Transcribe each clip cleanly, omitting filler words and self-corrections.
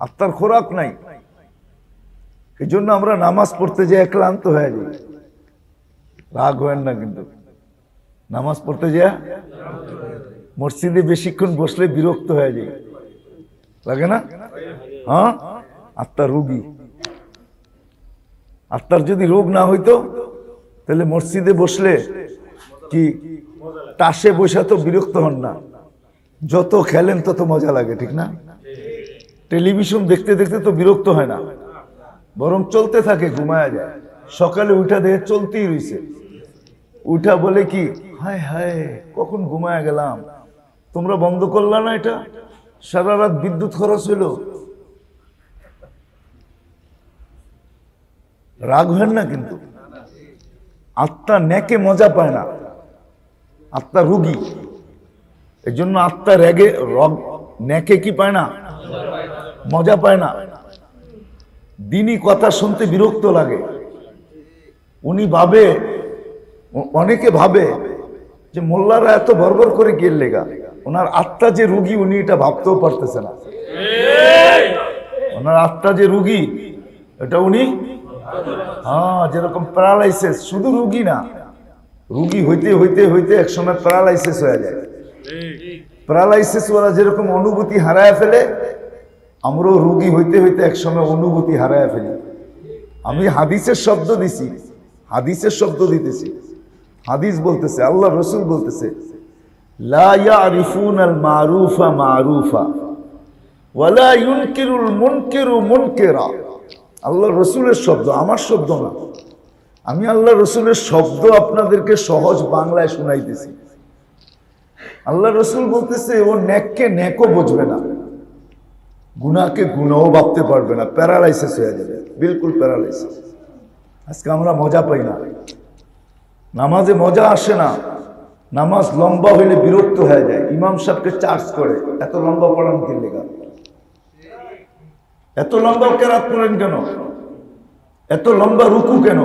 আত্মার খোরাক নাই। এই জন্য আমরা নামাজ পড়তে যেয়ে ক্লান্ত হয়ে যাই। রাগ হয় না কিন্তু, নামাজ পড়তে যেয়ে মসজিদে বেশিক্ষণ বসলে বিরক্ত হয়ে যায়, লাগে না? হ্যাঁ, আত্মা রোগী। আত্মার যদি রোগ না হইতো তাহলে মসজিদে বসলে কি তাসে বসে তো বিরক্ত হন না, যত খেলেন তত মজা লাগে, ঠিক না? টেলিভিশন দেখতে দেখতে তো বিরক্ত হয় না, বরং চলতে থাকে, ঘুমায়া যায়। সকালে উঠা দেখে চলতেই রয়েছে, উঠা বলে কি হায় হায় কখন ঘুমায়া গেলাম। তোমরা বন্ধ করলা না এটা? সারা রাত বিদ্যুৎ খরচ হইল। রাগ হয় না কিন্তু, আত্মা নেকে মজা পায় না, আত্মা রোগী। এই জন্য আত্মা রেগে নেকে কি পায় না, মজা পায় না। দিনই কথা শুনতে বিরক্ত লাগে। উনি ভাবে, অনেকে ভাবে যে মোল্লারা এত বর্বর করে গেল লেগা, ওনার আত্মা যে রুগী উনি এটা ভাবতেও পারতেছে না। ওনার আত্মা যে রুগী এটা উনি, হ্যাঁ, যেরকম প্যারালাইসিস, শুধু রুগী না, রুগী হইতে হইতে হইতে একসময় প্যারালাইসিস হয়ে যায়। প্যারালাইসিস ওরা যেরকম অনুভূতি হারায় ফেলে, আমরাও রুগী হইতে হইতে একসময় অনুভূতি হারায় ফেলি। আমি হাদিসের শব্দ দিছি, হাদিসের শব্দ দিতেছি। হাদিস বলতেছে, আল্লাহ রসুল বলতেছে, লা ইয়ারিফুনাল মারুফা মারুফা ওয়ালা ইউনকিরুল মুনকিরু মুনকিরা। আল্লাহ রসুলের শব্দ, আমার শব্দ না। আমি আল্লাহ রসুলের শব্দ আপনাদেরকে সহজ বাংলায় শুনাইতেছি। আল্লাহ রসুল বলতেছে ও নেককে নেকও বুঝবে না, গুনাহকে গুনাহও ভাবতে পারবে না, প্যারালাইসিস হয়ে যাবে, বিলকুল প্যারালাইসিস। আজকে আমরা মজা পাই না, নামাজে মজা আসে না, নামাজ লম্বা হইলে বিরক্ত হয়ে যায়। ইমাম সাহেবকে চার্জ করে, এত লম্বা পড়ান কি লেগা, এত লম্বা কেরাত পড়েন কেন, এত লম্বা রুকু কেন,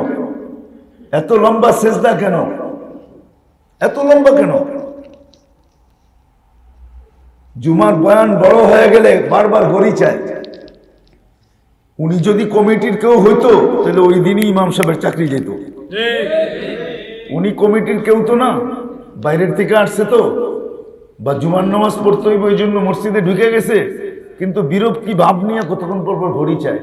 এত লম্বা সেজদা কেন, এত লম্বা কেন? জুমার বয়ান বড় হয়ে গেলে বারবার ঘড়ি চায়। উনি যদি কমিটির কেউ হইতো তাহলে ওই দিনই ইমাম সাহেবের চাকরি যেত। উনি কমিটির কেউ তো না, বাইরের থেকে আসছে তো, বা জুমার নামাজ পড়তে হইব ওই জন্য মসজিদে ঢুকে গেছে, কিন্তু বিরক্তি ভাব নিয়ে কতক্ষণ পর পর ঘড়ি চায়।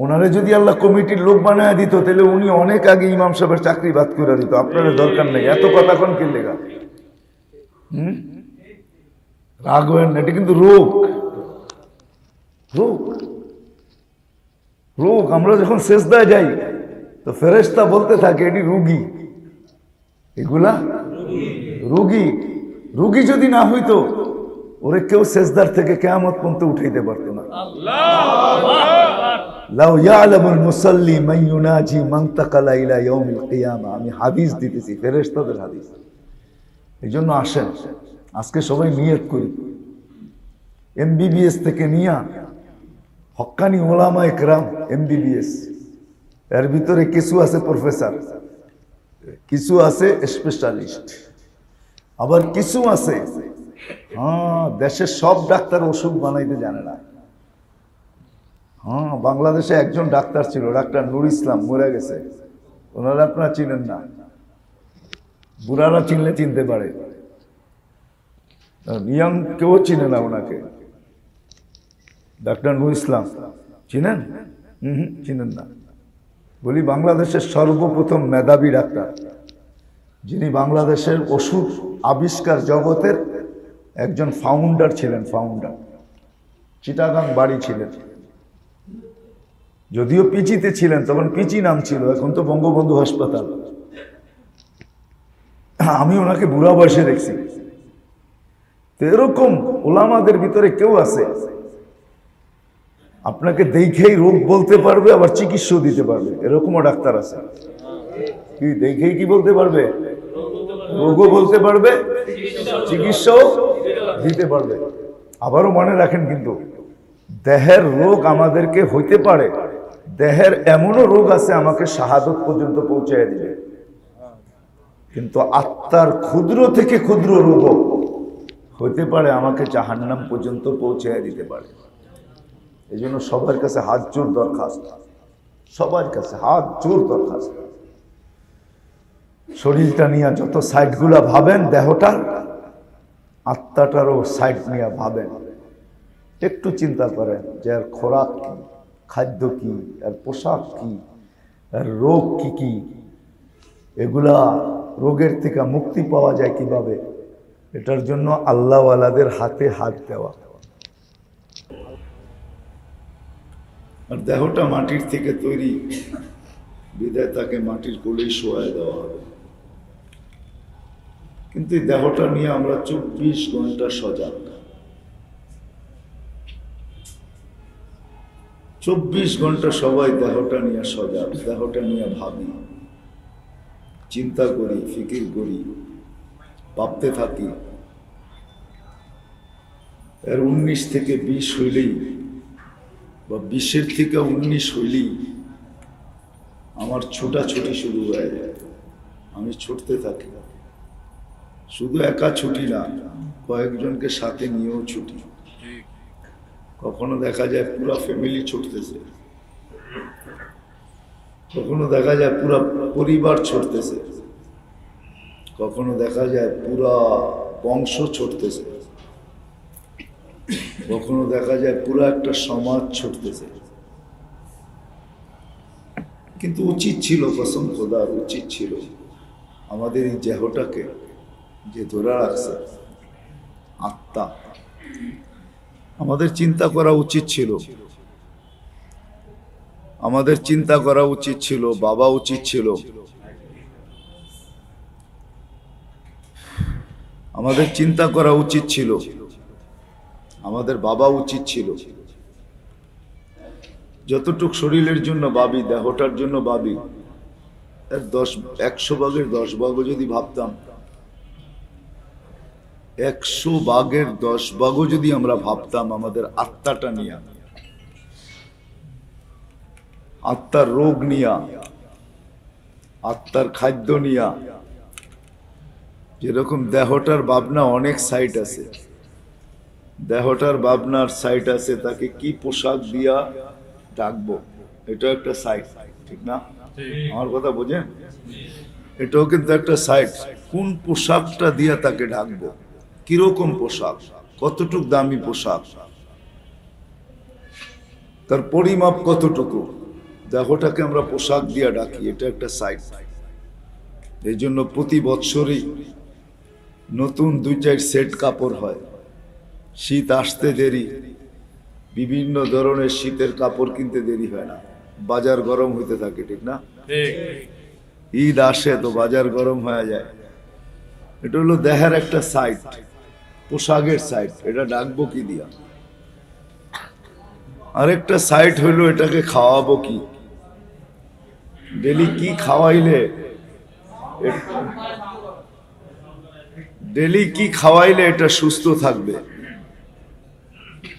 ওনারে যদি আল্লাহ কমিটির লোক বানায় দিত তাহলে উনি অনেক আগে ইমাম সাহেবের চাকরি বাদ করে দিত। আপনার দরকার নেই এত কথা কোন কি লেগা। রাগ হবেন না, এটা কিন্তু রোগ, রোগ, রোগ। আমরা যখন সেজদায় যাই তো ফেরেশতা বলতে থাকে এটি রোগী, এগুলা রোগী। রোগী যদি না হইতো ওরে কেউ সেজদার থেকে কিয়ামত পর্যন্ত উঠাইতে পারতো না। লাউ ইয়ালামুল মুসাল্লি মান ইউনাজি মান তাকালা ইলা ইয়াউমিল কিয়ামা। আমি হাদিস দিতেছি, ফেরেশতাদের হাদিস। এই জন্য আসেন আজকে সবাই নিয়ত করি, এমবিবিএস থেকে নিয়া হক্কানি ওলামা একরাম এমবিবিএস, এর ভিতরে কিছু আছে প্রফেসর, কিছু আছে স্পেশালিস্ট, আবার কিছু আছে হ্যাঁ দেশের সব ডাক্তার ওষুধ বানাইতে জানে না। হ্যাঁ, বাংলাদেশে একজন ডাক্তার ছিল, ডাক্তার নুর ইসলাম, মরে গেছে। ওনারা আপনারা চিনেন না, বুড়ারা চিনলে চিনতে পারে, ইয়াং কেউ চিনে না ওনাকে। ডাক্তার নুর ইসলাম চিনেন? চিনেন না। বলি বাংলাদেশের সর্বপ্রথম মেধাবী ডাক্তার, যিনি বাংলাদেশের ওষুধ আবিষ্কার জগতের একজন ফাউন্ডার ছিলেন, ফাউন্ডার। চিটাগাং বাড়ি ছিলেন, যদিও পিচিতে ছিলেন, তখন পিচি নাম ছিল, এখন তো বঙ্গবন্ধু হাসপাতাল। আমি ওনাকে বুড়া বয়সে দেখছি। তো এরকম ওলামাদের ভিতরে কেউ আছে আপনাকে দেখেই রোগ বলতে পারবে, আবার চিকিৎসাও দিতে পারবে, এরকমও ডাক্তার আছে। কি দেখেই কি বলতে পারবে? রোগও বলতে পারবে, চিকিৎসাও দিতে পারবে। আবারও মনে রাখেন কিন্তু দেহের রোগ আমাদেরকে হইতে পারে, দেহের এমনও রোগ আছে আমাকে শাহাদত পর্যন্ত পৌঁছায় দিবে, কিন্তু আত্মার ক্ষুদ্র থেকে ক্ষুদ্র রোগ হইতে পারে আমাকে জাহান্নাম পর্যন্ত পৌঁছায় দিতে পারে। এই জন্য সবার কাছে হাত জোর দরখাস্ত, সবার কাছে হাত জোর দরখাস্ত। শরীরটা নিয়ে যত সাইডগুলা ভাবেন, দেহটার আত্মাটারও সাইড নিয়ে ভাবেন। একটু চিন্তা করেন যে আর খোরাক কি, খাদ্য কি, আর পোশাক কি, আর রোগ কি কি, এগুলা রোগের থেকে মুক্তি পাওয়া যায় কিভাবে, এটার জন্য আল্লাহওয়ালাদের হাতে হাত দেওয়া। আর দেহটা মাটির থেকে তৈরি, বিদায় তাকে মাটির কোলেই শোয়ায় দেওয়া হবে। কিন্তু এই দেহটা নিয়ে আমরা 24 ঘন্টা সজাগ, 24 ঘন্টা সবাই দেহটা নিয়ে সজাগ, দেহটা নিয়ে ভাবি, চিন্তা করি, ফিকির করি, ভাবতে থাকি। এর 19 থেকে 20 হইলেই বা 20-এর থেকে 19 হইলেই আমার ছোটাছুটি শুরু হয়ে যায়। আমি ছুটতে থাকি, শুধু একা ছুটি না, কয়েকজনকে সাথে নিয়েও ছুটি। কখনো দেখা যায় পুরো ফ্যামিলি ছুটতেছে, কখনো দেখা যায় পুরো পরিবার ছুটতেছে, কখনো দেখা যায় পুরা বংশ ছুটতেছে, কখনো দেখা যায় পুরো একটা সমাজ ছুটতেছে। কিন্তু উচিত ছিল, কসম খোদার উচিত ছিল আমাদের এই দেহটাকে যে ধরে রাখছে আত্মা, আমাদের চিন্তা করা উচিত ছিল, আমাদের চিন্তা করা উচিত ছিল, বাবা উচিত ছিল, আমাদের চিন্তা করা উচিত ছিল, আমাদের বাবা উচিত ছিল। যতটুক শরীরের জন্য ভাবি, দেহটার জন্য ভাবি, 100 ভাগের 10 ভাগও যদি ভাবতাম, 100 ভাগের 10 ভাগও যদি আমরা ভাবতাম আমাদের আত্মাটা নিয়ে, আত্মার রোগ নিয়া, আত্মার খাদ্য নিয়া। যেরকম দেহটার ভাবনা অনেক সাইট আছে, দেহটার ভাবনার সাইট আছে, তাকে কি পোশাক দিয়া ডাকবো, এটা একটা সাইট, ঠিক না? আমার কথা বোঝেন? এটাও কিন্তু একটা সাইট। কোন পোশাকটা দিয়া তাকে ডাকবো, কিরকম পোশাক, কতটুক দামি পোশাক, তার পরিমাপ কতটুকু, দেহটাকে আমরা পোশাক দিয়া ডাকি, এটা একটা সাইট। এই জন্য প্রতি বৎসরই নতুন 2-4 সেট কাপড় হয়। শীত আসতে দেরি, বিভিন্ন ধরনের শীতের কাপড় কিনতে দেরি হয় না, বাজার গরম হইতে থাকে, ঠিক না? ঈদ আসে তো বাজার গরম হয়ে যায়। এটা হলো দেহের একটা সাইট, পোশাকের সাইট। এটা ডাকবো কি দিয়া? আরেকটা সাইট হইলো এটাকে খাওয়াবো কি, ডেলি কি খাওয়াইলে, ডেলি কি খাওয়াইলে এটা সুস্থ থাকবে,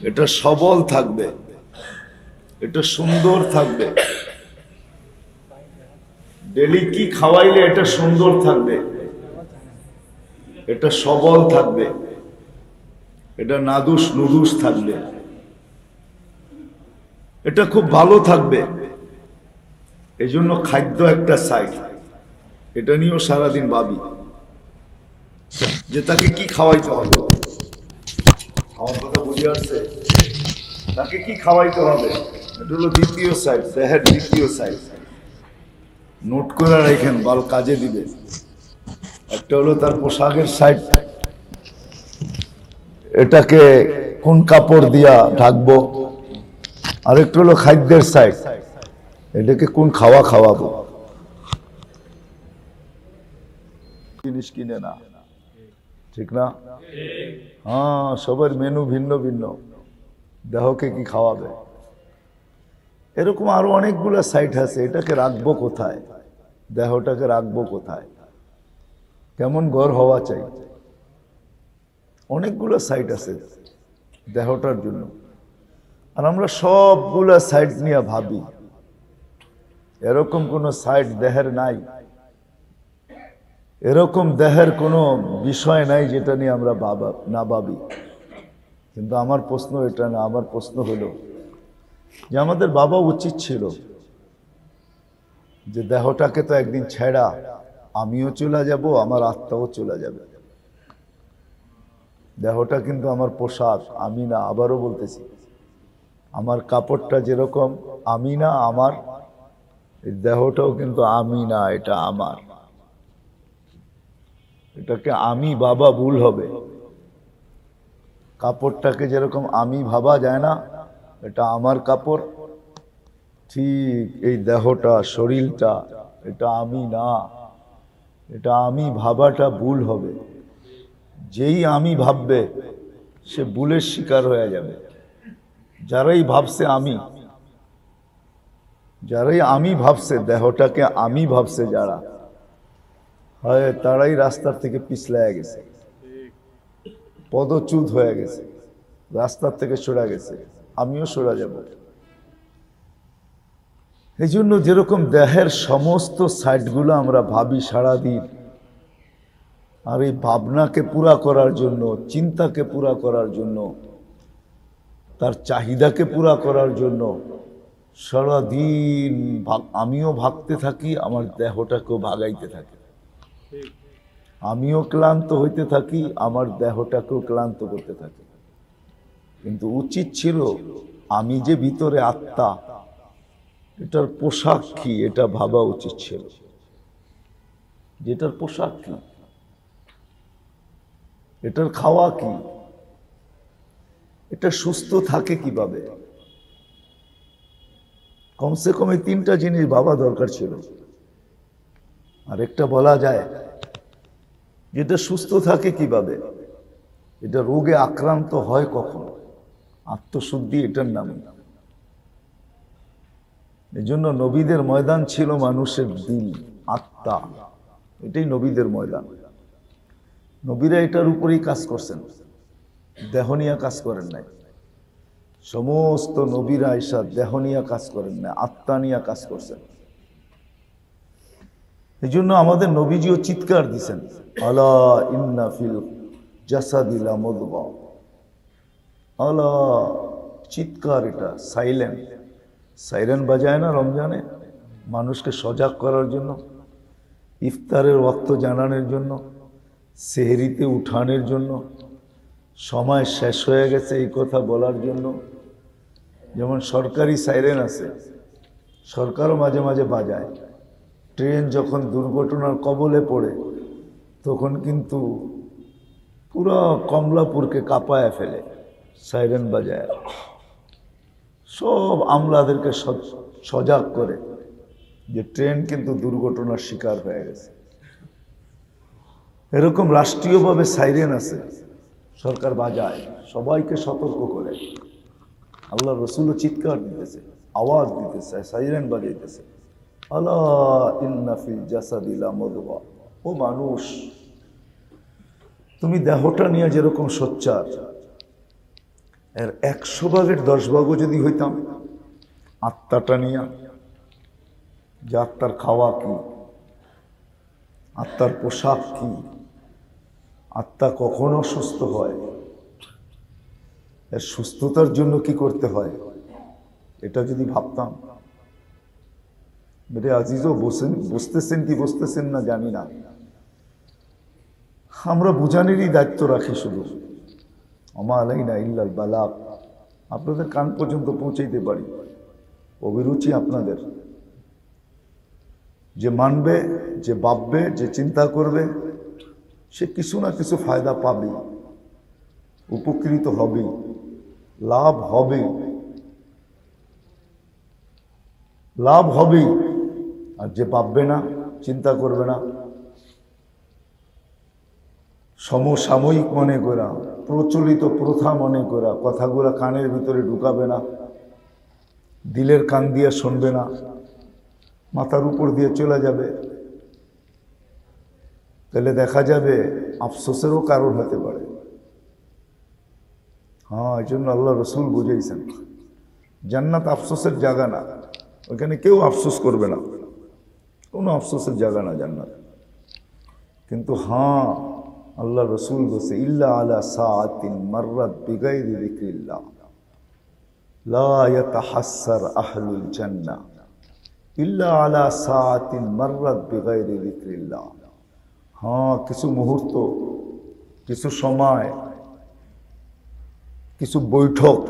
এটা সবল থাকবে, এটা সুন্দর থাকবে। ডেলি কি খাওয়াইলে এটা সুন্দর থাকবে, এটা সবল থাকবে, এটা নাদুস নুদুস থাকবে, এটা খুব ভালো থাকবে। এই জন্য খাদ্য একটা সাইড, এটা নিয়েও সারাদিন ভাবি যে তাকে কি খাওয়াইতে হবে। আমার কথা বুঝে আসছে? তাকে কি খাওয়াইতে হবে, এটা হলো দ্বিতীয় সাইড, দেহের দ্বিতীয় সাইড। নোট করে রাখেন, বাল কাজে দিবে। একটা হলো তার পোশাকের সাইড, এটাকে কোন কাপড় দিয়া ঢাকবো। আরেকটা হলো খাদ্যের সাইড, এটাকে কোন খাওয়া খাওয়াবো। জিনিস কিনে না, ঠিক না? হ্যাঁ, সবার মেনু ভিন্ন ভিন্ন, দেহকে কি খাওয়াবে। এরকম আরো অনেকগুলো সাইট আছে। এটাকে রাখবো কোথায়, দেহটাকে রাখবো কোথায়, কেমন ঘর হওয়া চাই, অনেকগুলো সাইট আছে দেহটার জন্য। আর আমরা সবগুলা সাইট নিয়ে ভাবি, এরকম কোন সাইট দেহের নাই, এরকম দেহের কোনো বিষয় নাই যেটা নিয়ে আমরা না ভাবি। কিন্তু আমার প্রশ্ন এটা না, আমার প্রশ্ন হলো যে আমাদের বাবা উচিত ছিল যে দেহটাকে তো একদিন ছেড়া আমিও চলে যাব, আমার আত্মাও চলে যাবে। দেহটা কিন্তু আমার পোশাক, আমি না। আবারও বলতেছি, আমার কাপড়টা যেরকম আমি না, আমার এই দেহটাও কিন্তু আমি না, এটা আমার। এটাকে আমি বাবা ভুল হবে। কাপড়টাকে যেরকম আমি ভাবা যায় না, এটা আমার কাপড়, ঠিক এই দেহটা, শরীরটা, এটা আমি না, এটা আমি ভাবাটা ভুল হবে। যেই আমি ভাববে সে ভুলের শিকার হয়ে যাবে। যারাই ভাবছে আমি, যারাই আমি ভাবছে, দেহটাকে আমি ভাবছে যারা, হয় তারাই রাস্তার থেকে পিছলায় গেছে, পদচ্যুত হয়ে গেছে, রাস্তার থেকে সরে গেছে। আমিও সরে যাব। এই জন্য যেরকম দেহের সমস্ত সাইডগুলো আমরা ভাবি সারাদিন, আর এই ভাবনাকে পুরা করার জন্য, চিন্তাকে পুরা করার জন্য, তার চাহিদাকে পুরা করার জন্য সারাদিন আমিও ভাবতে থাকি, আমার দেহটাকেও ভাগাইতে থাকি। আমিও ক্লান্ত হইতে থাকি, আমার দেহটাকেও ক্লান্ত করতে থাকি। কিন্তু উচিত ছিল আমি যে ভিতরে আত্মা, এটার পোশাক কি এটা ভাবা উচিত ছিল। যেটার পোশাক কি, এটার খাওয়া কি, এটা সুস্থ থাকে কিভাবে। কমসে কম এই তিনটা জিনিস ভাবা দরকার ছিল। আর একটা বলা যায় যেটা সুস্থ থাকে কিভাবে, এটা রোগে আক্রান্ত হয় কখন, আত্মশুদ্ধি এটার নামে। এই জন্য নবীদের ময়দান ছিল মানুষের দিল, আত্মা, এটাই নবীদের ময়দান। নবীরা এটার উপরেই কাজ করছেন, দেহ নিয়ে কাজ করেন নাই। সমস্ত নবীরা এসা দেহ নিয়ে কাজ করেন না, আত্মা নিয়ে কাজ করছেন। এই জন্য আমাদের নবীজিও চিৎকার দিছেন, আলা ইন্না ফিল জাসাদি লামুদগা। আলা, চিৎকার, এটা সাইলেন্ট। সাইরেন বাজায় না রমজানে মানুষকে সজাগ করার জন্য, ইফতারের ওয়াক্ত জানানোর জন্য, সেহরিতে উঠানের জন্য, সময় শেষ হয়ে গেছে এই কথা বলার জন্য। যেমন সরকারি সাইরেন আছে, সরকারও মাঝে মাঝে বাজায়। ট্রেন যখন দুর্ঘটনার কবলে পড়ে তখন কিন্তু পুরো কমলাপুরকে কাঁপায় ফেলে সাইরেন বাজায়, সব আমলাদেরকে সজাগ করে যে ট্রেন কিন্তু দুর্ঘটনার শিকার হয়ে গেছে। এরকম রাষ্ট্রীয়ভাবে সাইরেন আছে, সরকার বাজায়, সবাইকে সতর্ক করে। আল্লাহ রসুলও চিৎকার দিতেছে, আওয়াজ দিতেছে, সাইরেন বাজাইতেছে, আলা ইন্না ফিল জাসাদি লামুদগা। ও মানুষ, তুমি দেহটা নিয়ে যেরকম সোচ্চার, এর 100 ভাগের 10 ভাগও যদি হইতাম আত্মাটা নিয়ে, যে আত্মার খাওয়া কি, আত্মার পোশাক কি, আত্মা কখন অসুস্থ হয়, এর সুস্থতার জন্য কি করতে হয়, এটা যদি ভাবতাম। মেরে আজিজও বুঝতেছেন কি বুঝতেছেন না জানি না, আমরা বুঝানেরই দায়িত্ব রাখি শুধু, আমা আলাইনা ইল্লাল বালাগ। আপনাদের কান পর্যন্ত পৌঁছাইতে পারি, অভিরুচি আপনাদের। যে মানবে, যে ভাববে, যে চিন্তা করবে, সে কিছু না কিছু ফায়দা পাবে, উপকৃত হবে, লাভ হবে, লাভ হবেই। আর যে ভাববে না, চিন্তা করবে না, সমসাময়িক মনে করা, প্রচলিত প্রথা মনে করা, কথাগুলো কানের ভিতরে ঢুকাবে না, দিলের কান দিয়ে শুনবে না, মাথার উপর দিয়ে চলে যাবে, তাহলে দেখা যাবে আফসোসেরও কারণ হতে পারে। হ্যাঁ, এই জন্য আল্লাহ রসুল বুঝাইছেন জান্নাত আফসোসের জায়গা না, ওখানে কেউ আফসোস করবে না, কোনো আফসোসের জায়গা না জান্নাত। কিন্তু হ্যাঁ, আল্লাহ রসুল বলছে ইল্লা আলা সাআতিন মাররাত বিগাইরি যিকরিল্লাহ, লা ইয়াতাহাসসার আহলুল জান্নাহ ইল্লা আলা সাআতিন মাররাত বিগাইরি যিকরিল্লাহ। হ্যাঁ, কিছু মুহূর্ত, কিছু সময়, কিছু বৈঠক,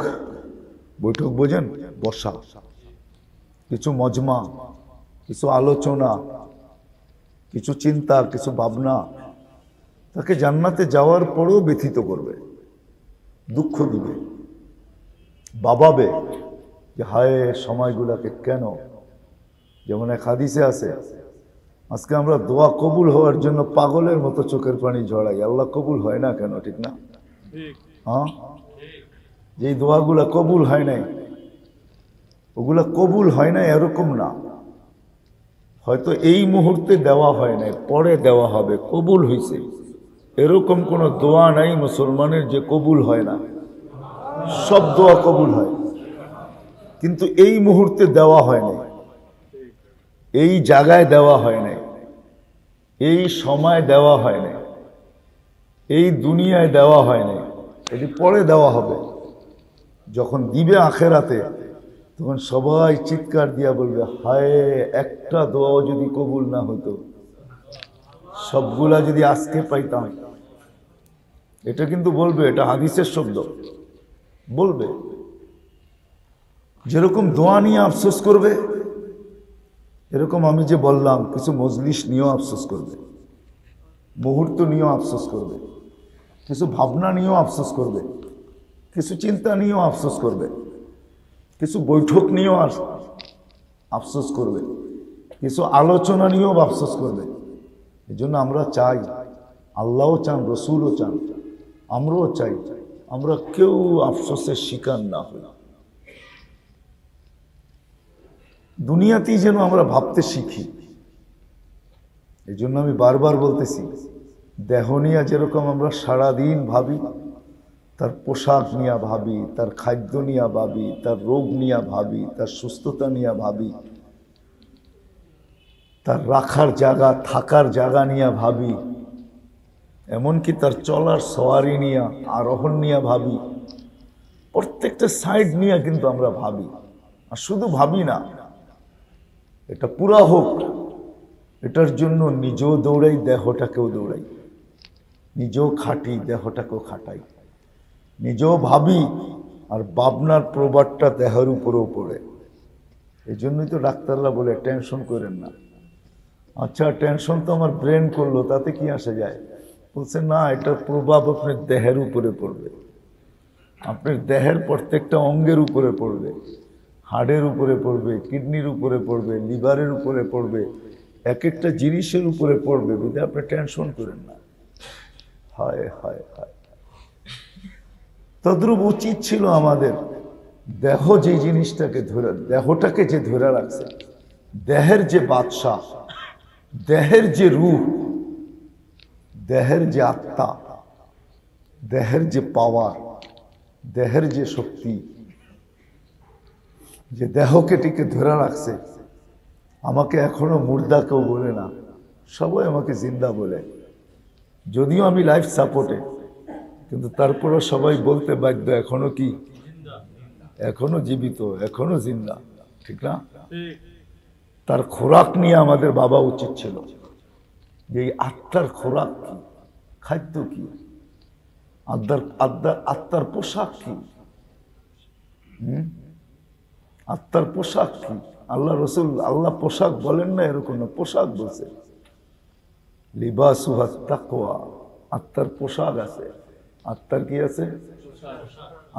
বৈঠক বোঝেন, বসা, কিছু মজমা, কিছু আলোচনা, কিছু চিন্তা, কিছু ভাবনা তাকে জান্নাতে যাওয়ার পরেও ব্যথিত করবে, দুঃখ দিবে, বাবাবে যে হায় সময়গুলাকে কেন। যেমন এক হাদিসে আছে, আজকে আমরা দোয়া কবুল হওয়ার জন্য পাগলের মতো চোখের পানি ঝরাই, আল্লাহ কবুল হয় না কেন? ঠিক না? হ্যাঁ, যেই দোয়াগুলা কবুল হয় নাই, ওগুলা কবুল হয় না এরকম না, হয়তো এই মুহূর্তে দেওয়া হয় নাই, পরে দেওয়া হবে, কবুল হয়েছে। এরকম কোনো দোয়া নাই মুসলমানের যে কবুল হয় না। সব দোয়া কবুল হয়, কিন্তু এই মুহূর্তে দেওয়া হয় নাই, এই জায়গায় দেওয়া হয় নাই, এই সময় দেওয়া হয় নাই, এই দুনিয়ায় দেওয়া হয় নাই, এটি পরে দেওয়া হবে। যখন দিবে আখেরাতে, তখন সবাই চিৎকার দিয়া বলবে হায়, একটা দোয়াও যদি কবুল না হতো, সবগুলা যদি আজকে পাইতাম। এটা কিন্তু বলবে, এটা হাদিসের শব্দ, বলবে। যেরকম দোয়া নিয়ে আফসোস করবে, এরকম আমি যে বললাম কিছু মজলিস নিয়েও আফসোস করবে, মুহূর্ত নিয়েও আফসোস করবে, কিছু ভাবনা নিয়েও আফসোস করবে, কিছু চিন্তা নিয়েও আফসোস করবে, কিছু বৈঠক নিয়েও আফসোস করবে, কিছু আলোচনা নিয়েও আফসোস করবে। এই জন্য আমরা চাই, আল্লাহও চান, রসুলও চান, আমরাও চাই, আমরা কেউ আফসোসের শিকার না হই। দুনিয়াতেই যেন আমরা ভাবতে শিখি। এই জন্য আমি বারবার বলতেছি, দেহ নিয়ে যেরকম আমরা সারাদিন ভাবি, তার পোশাক নিয়ে ভাবি, তার খাদ্য নিয়ে ভাবি, তার রোগ নিয়ে ভাবি, তার সুস্থতা নিয়ে ভাবি, তার রাখার জায়গা, থাকার জায়গা নিয়ে ভাবি, এমনকি তার চলার সওয়ারি নিয়ে, আরোহণ নিয়ে ভাবি, প্রত্যেকটা সাইড নিয়ে কিন্তু আমরা ভাবি। আর শুধু ভাবি না, এটা পুরা হোক, এটার জন্য নিজেও দৌড়াই, দেহটাকেও দৌড়াই, নিজেও খাটি, দেহটাকেও খাটাই, নিজেও ভাবি, আর ভাবনার প্রভাবটা দেহের উপরেও পড়ে। এই জন্যই তো ডাক্তাররা বলে টেনশন করেন না। আচ্ছা, টেনশন তো আমার ব্রেন করলো, তাতে কি আসে যায়? বলছে না, এটার প্রভাব আপনার দেহের উপরে পড়বে, আপনার দেহের প্রত্যেকটা অঙ্গের উপরে পড়বে, হাড়ের উপরে পড়বে, কিডনির উপরে পড়বে, লিভারের উপরে পড়বে, এক একটা জিনিসের উপরে পড়বে। বুঝে আপনি টেনশন করেন না। হায় হায় হায়, তদ্রূপ উচিত ছিল আমাদের। দেহ যে জিনিসটাকে ধরে, দেহটাকে যে ধরে রাখছে, দেহের যে বাদশাহ, দেহের যে রূহ, দেহের যে আত্মা, দেহের যে পাওয়ার, দেহের যে শক্তি, যে দেহকে টিকে ধরে রাখছে। আমাকে এখনো মুর্দা কেউ বলে না, সবাই আমাকে জিন্দা বলে। যদিও আমি লাইফ সাপোর্টে, কিন্তু তারপরও সবাই বলতে বাধ্য, এখনো কি, এখনো জীবিত, এখনো জিন্দা। ঠিক না? তার খোরাক নিয়ে আমাদের ভাবা উচিত ছিল, যে এই আত্মার খোরাক কি, খাদ্য কি, আত্মার পোশাক কি, আত্মার পোশাক কি। আল্লাহ রসুল, আল্লাহ পোশাক বলেন না এরকম না, পোশাক বলছে লিবাসুহা তাকওয়া, আত্মার পোশাক আছে। আত্মার কি আছে?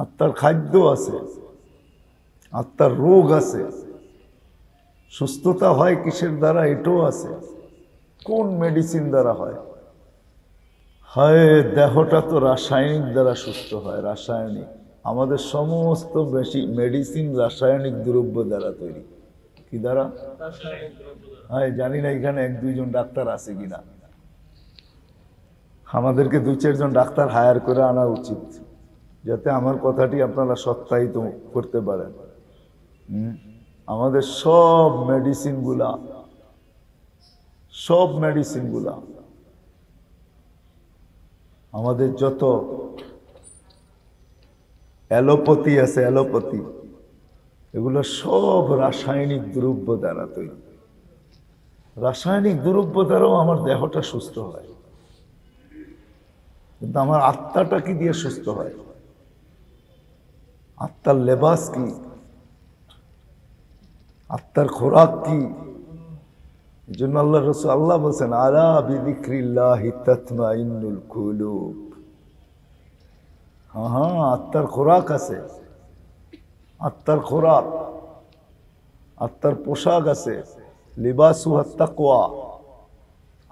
আত্মার খাদ্য আছে, আত্মার রোগ আছে, সুস্থতা হয় কিসের দ্বারা, এটাও আছে। কোন মেডিসিন দ্বারা হয়? হয় দেহটা তো রাসায়নিক দ্বারা সুস্থ হয়, রাসায়নিক। আমাদের সমস্ত বেশি মেডিসিন রাসায়নিক দ্রব্য দ্বারা তৈরি। কি দ্বারা? হ্যাঁ, জানি না এখানে এক দুইজন ডাক্তার আছে কিনা। আমাদেরকে 2-4 জন ডাক্তার হায়ার করে আনা উচিত, যাতে আমার কথাটি আপনারা সত্যায়িত করতে পারেন। আমাদের সব মেডিসিনগুলা, আমাদের যত অ্যালোপ্যাথি আছে, অ্যালোপ্যাথি, এগুলো সব রাসায়নিক দ্রব্য দ্বারা তৈরি। রাসায়নিক দ্রব্য দ্বারাও আমার দেহটা সুস্থ হয়, কিন্তু আমার আত্মাটা কি দিয়ে সুস্থ হয়? আত্মার লেবাস কি? আত্মার খোরাক কি? এই জন্য আল্লাহ রসুল আল্লাহ বলছেন, আলা বিযিক্রিল্লাহি তাতমাইন্নুল কুলুব। হ্যাঁ, আত্মার খোরাক আছে, আত্মার খোরাক, আত্মার পোশাক আছে। লিবাসুহাত তাকওয়া,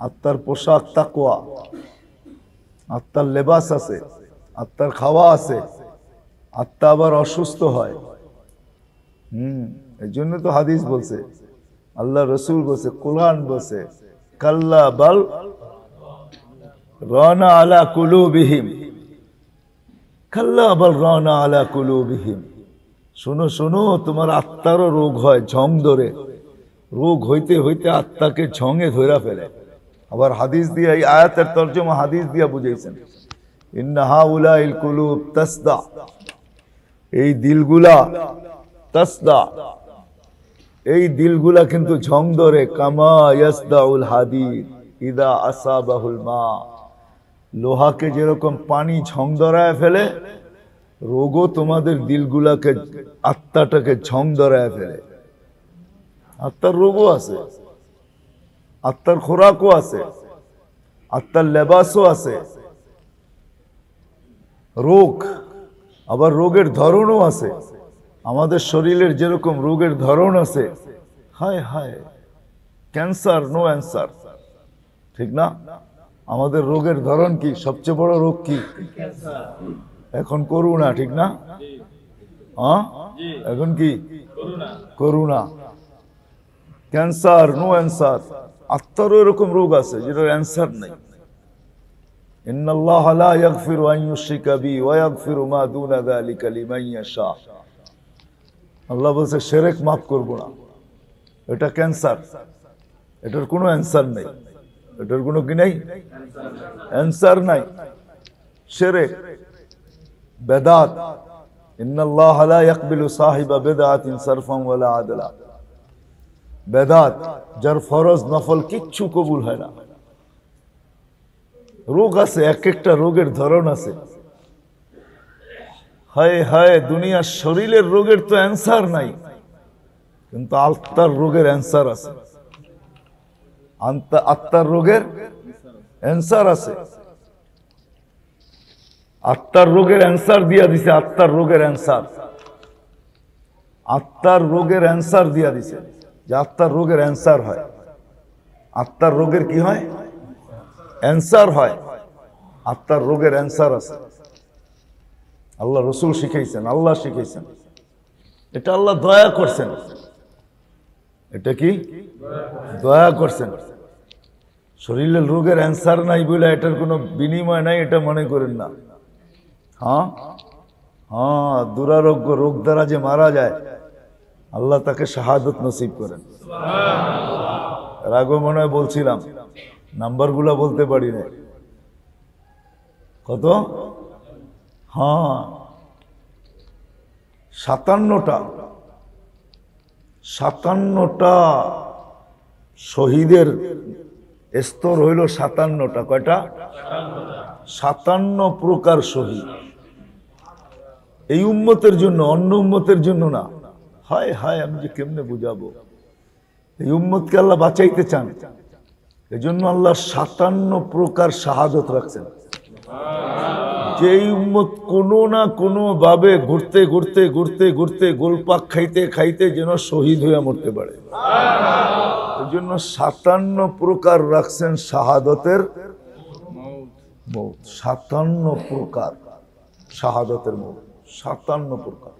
আত্মার পোশাক তাকওয়া। আত্মার লেবাস আছে, আত্মার খাওয়া আছে। আত্মা আবার অসুস্থ হয়। এই জন্য তো হাদিস বলছে, আল্লাহ রসুল বলছে, কোরআন বলছে, কাল্লা বাল রানা আলা কুলুবিহিম, কাল্লা বাল রানা আলা কুলুবিহিম। শোনো শোনো, তোমার আত্মারও রোগ হয়, ঝং ধরে। রোগ হইতে হইতে আত্মাকে ঝঙে ধরা ফেলে। আবার হাদিস দিয়া, এই আয়াতের তর্জমা হাদিস দিয়া বুঝাইছেন, ইন্না হাউলাইল কুলুব তাসদা, এই দিলগুলা তাসদা, এই দিলগুলা কিন্তু ঝং ধরে। কামা ইয়াসদাউল হাদিদ ইদা আসাবাহুল মা, লোহাকে যেরকম পানি ঝং ধরায় ফেলে, রোগও তোমাদের দিলগুলাকে, আত্মাটাকে ঝং ধরায় ফেলে। আত্মার রোগও আছে, আত্মার খোরাকও আছে, আত্মার লেবাসও আছে। রোগ, আবার রোগের ধরনও আছে। আমাদের শরীরের যেরকম রোগের ধরন আছে, হায় হায়, ক্যান্সার নো অ্যান্সার, ঠিক না? আমাদের রোগের ধরন কি? সবচেয়ে বড় রোগ কি এখন? করোনা, ঠিক না? হ্যাঁ, এখন কি? করোনা। Cancer no answer. আত্মারও এরকম রোগ আছে যেটার অ্যান্সার নাই। ইন্নাল্লাহা লা ইয়াগফিরু আন ইউশরিকা বিহি ওয়া ইয়াগফিরু মা দুনা যালিকা লিমান ইয়াশা। আল্লাহ বলছে, শিরক মাফ করব না। এটা ক্যান্সার, এটার কোনো অ্যান্সার নেই। এটার কোনো কি নাই? অ্যান্সার নাই। শিরক, বেদাত, ইন্নাল্লাহা লা ইয়াকবিলু সাহিবা বিদআতিন সারফান ওয়ালা আদলা। বেদাত, যার ফরজ নফল কিচ্ছু কবুল হয় না। রোগ আছে, এক একটা রোগের ধরন আছে। হায় হায়, দুনিয়ার শরীরের রোগের তো অ্যান্সার নাই, কিন্তু আত্মার রোগের অ্যান্সার আছে। আত্মার রোগের অ্যান্সার আছে। আত্মার রোগের অ্যান্সার দিয়া দিছে। আত্মার রোগের অ্যান্সার, আত্মার রোগের অ্যান্সার দিয়া দিছে, যে আত্মার রোগের অ্যান্সার হয়। আত্মার রোগের কি হয়? অ্যান্সার হয়। আত্মার রোগের অ্যান্সার আছে। আল্লাহ রসুল শিখাইছেন, আল্লাহ শিখাইছেন। এটা আল্লাহ দয়া করছেন। এটা কি? দয়া করছেন। শরীরের রোগের অ্যান্সার নাই বলে এটার কোনো বিনিময় নাই, এটা মনে করেন না। হ্যাঁ হ্যাঁ, দুরারোগ্য রোগ দ্বারা যে মারা যায়, আল্লাহ তাকে শাহাদত নসিব করেন। এর আগে মনে হয় বলছিলাম, নাম্বারগুলো বলতে পারি না। কত? হ্যাঁ, 57টা শহীদের স্তর হইল 57টা। কয়টা? 57 প্রকার শহীদ। এই উম্মতের জন্য, অন্য উম্মতের জন্য না। হায় হায়, আমি যে কেমনে বুঝাবো। এই উম্মতকে আল্লাহ বাঁচাইতে চান, এজন্য আল্লাহ 57 প্রকার শাহাদত রাখছেন। যেই উম্মত কোনো না কোনো ভাবে ঘুরতে ঘুরতে ঘুরতে ঘুরতে গোলপাক খাইতে খাইতে যেন শহীদ হয়ে মরতে পারে, এই জন্য 57 প্রকার রাখছেন শাহাদতের মৌত। 57 প্রকার শাহাদতের মৌত, 57 প্রকার।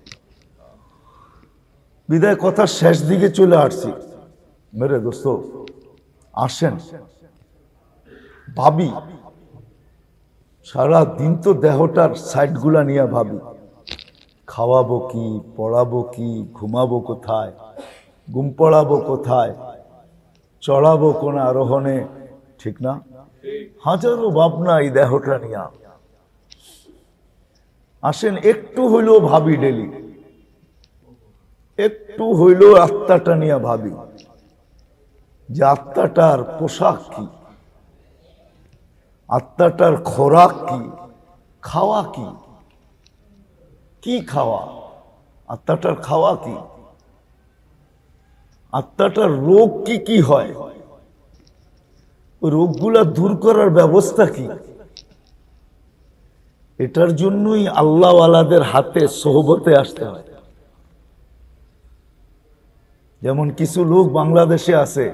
বিদায় কথা শেষ দিকে চলে আসছি। মেরে দোস্ত, আসেন ভাবি। সারা দিন তো দেহটার সাইডগুলা নিয়ে ভাবি, খাওয়াবো কি, পড়াবো কি, ঘুমাবো কোথায়, ঘুম পড়াবো কোথায়, চড়াবো কোন আরোহণে, ঠিক না? হাজারো ভাবনা এই দেহটা নিয়ে। আসেন একটু হইলেও ভাবি, ডেলি একটু হইলেও আত্মাটা নিয়ে ভাবি যে আত্মাটার পোশাক কি, আত্মাটার খোরাক কি, খাওয়া কি, কি খাওয়া, আত্মাটার খাওয়া কি, আত্মাটার রোগ কি কি হয়, ওই রোগগুলা দূর করার ব্যবস্থা কি। এটার জন্যই আল্লাহওয়ালাদের হাতে সোহবতে আসতে হয়। যেমন কিছু লোক বাংলাদেশে আছে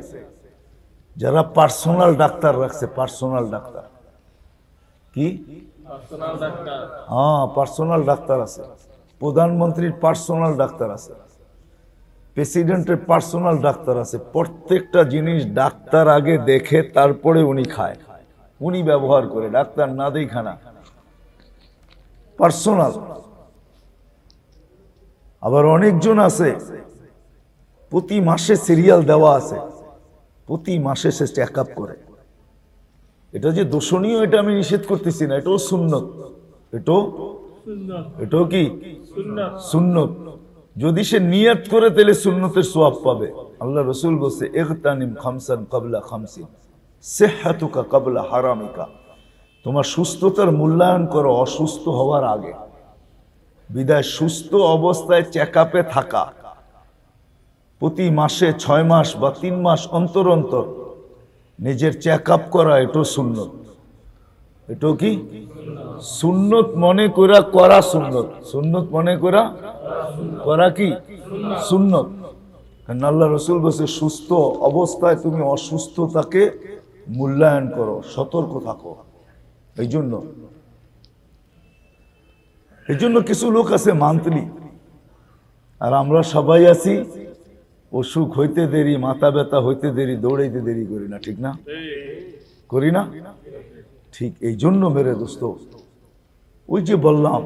যারা পার্সোনাল ডাক্তার রাখছে, পার্সোনাল ডাক্তার কি, হ্যাঁ পার্সোনাল ডাক্তার আছে, প্রধানমন্ত্রীর পার্সোনাল ডাক্তার আছে, প্রেসিডেন্টের পার্সোনাল ডাক্তার আছে। প্রত্যেকটা জিনিস ডাক্তার আগে দেখে তারপরে উনি খায়, উনি ব্যবহার করে, ডাক্তার না দেখা না, পার্সোনাল। আবার অনেকজন আছে প্রতি মাসে সিরিয়াল দেওয়া আছে, প্রতি মাসে সে চেক আপ করে। এটা যে দোষণীয় এটা আমি নিষেধ করতেছি না, এটাও সুন্নত, এটাও কি সুন্নত। যদি সে নিয়ত করে তাহলে সুন্নতের সওয়াব পাবে। আল্লাহ রাসূল বলছে ইগতানিম খামসান ক্বাবলা খামসিন সিহহাতুকা ক্বাবলা হারামিকা, তোমার সুস্থতার মূল্যায়ন করো অসুস্থ হওয়ার আগে। বিদায় সুস্থ অবস্থায় চেক আপে থাকা, প্রতি মাসে 6 মাস বা 3 মাস অন্তর অন্তর নিজের চেক আপ করা, এটাও সুন্নত। এটাও কি সুন্নত মনে করা, করা সুন্নত, সুন্নত মনে করা, করা কি সুন্নত। কারণ আল্লাহ রাসূল বলছে সুস্থ অবস্থায় তুমি অসুস্থতাকে মূল্যায়ন করো, সতর্ক থাকো। এই জন্য কিছু লোক আছে মান্থলি, আর আমরা সবাই আছি অসুখ হইতে দেরি, মাথা ব্যথা হইতে দেরি, দৌড়াইতে দেরি করি না, ঠিক না? করি না? ঠিক এই জন্য মেরে দোস্ত, ওই যে বললাম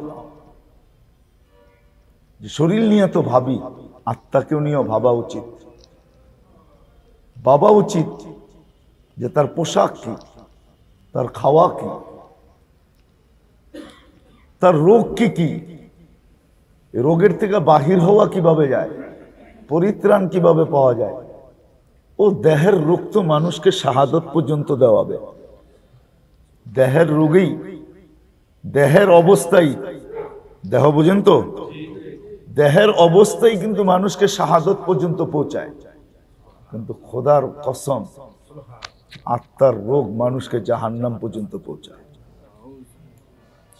যে শরীর নিয়ে তো ভাবি, আত্মাকেও নিয়েও ভাবা উচিত। ভাবা উচিত যে তার পোশাক কি, তার খাওয়া কি, তার রোগ কি কি, রোগের থেকে বাহির হওয়া কিভাবে যায়, পরিত্রাণ কিভাবে পাওয়া যায়। ও দেহের রোগ তো মানুষকে শাহাদত পর্যন্ত দেওয়াবে। দেহের রোগেই, দেহের অবস্থায়, দেহ বুঝেন তো, দেহের অবস্থায় কিন্তু মানুষকে শাহাদত পর্যন্ত পৌঁছায়। কিন্তু খোদার কসম, আত্মার রোগ মানুষকে জাহান্নাম পর্যন্ত পৌঁছায়,